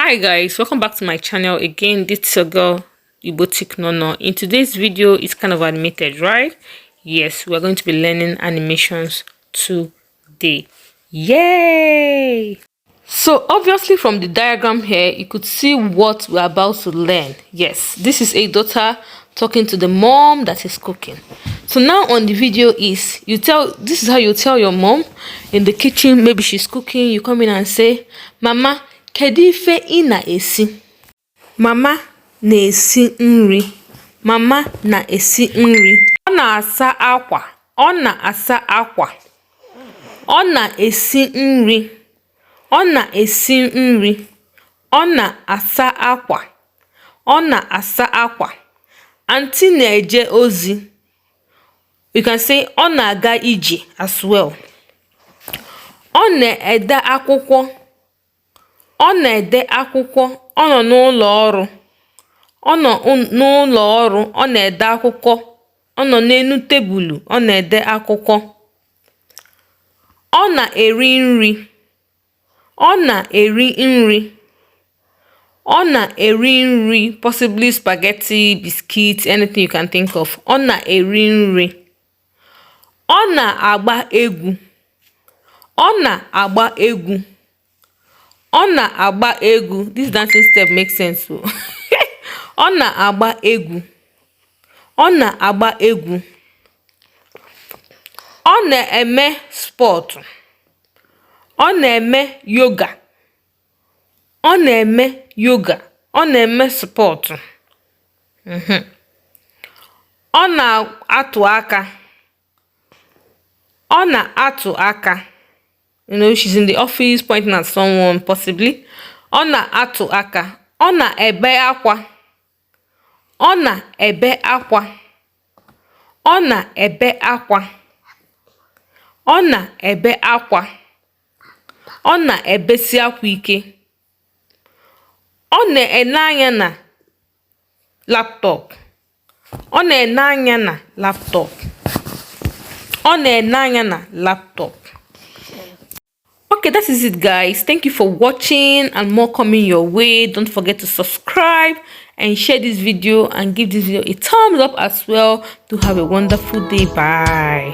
Hi guys, welcome back to my channel again. This is your girl igbo+How. In today's video, it's kind of animated, right? Yes, we're going to be learning animations today. Yay! So obviously from the diagram here, you could see what we're about to learn. Yes, this is a daughter talking to the mom that is cooking. So now on the video is, this is how you tell your mom in the kitchen, maybe she's cooking, you come in and say, "Mama, kedu ife ị na-esi?" Mama na-esi nri. Mama na-esi nri. Ọ na-asa akwa. Ọ na-asa akwa. Ọ na-esi nri. Ọ na-esi nri. Ọ na-asa akwa. Ọ na-asa akwa. Aunty na-eje ozi. You can say ọ na-aga ije as well. Ọ na-ede akwụkwọ. Ọ na-ede akwụkwọ. Ọ nọ n'ụlọ ọrụ. Ọ nọ n'ụlọ ọrụ. Ọ na-ede akwụkwọ. Ọ nọ n'elu tebụl. Ọ na-ede akwụkwọ. Ọ na-eri nri. Ọ na-eri nri. Ọ na-eri nri, possibly spaghetti, biscuits, anything you can think of. Ọ na-eri nri. Ọ na-agba egwu. Ọ na-agba egwu. Ọ na-agba egwu. This dancing step makes sense. So. Ọ na-agba egwu. Ọ na-agba egwu. Ọ na-eme sport. Ọ na-eme yoga. Ọ na-eme yoga. Ọ na-eme sport. Ọ na-atụ aka. Ọ na-atụ aka. You know, she's in the office pointing at someone, possibly. Ọ na-atụ aka. Ọ na-ebe akwa. Ọ na-ebe akwa. Ọ na-ebe akwa. Ọ na-ebe akwa. Ọ na-ebesi akwa ike. Ọ na-ene anya na laptop. Ọ na-ene anya na laptop. Ọ na-ene anya na laptop. Okay, that is it, guys. Thank you for watching, and more coming your way. Don't forget to subscribe and share this video and give this video a thumbs up as well. To have a wonderful day. Bye.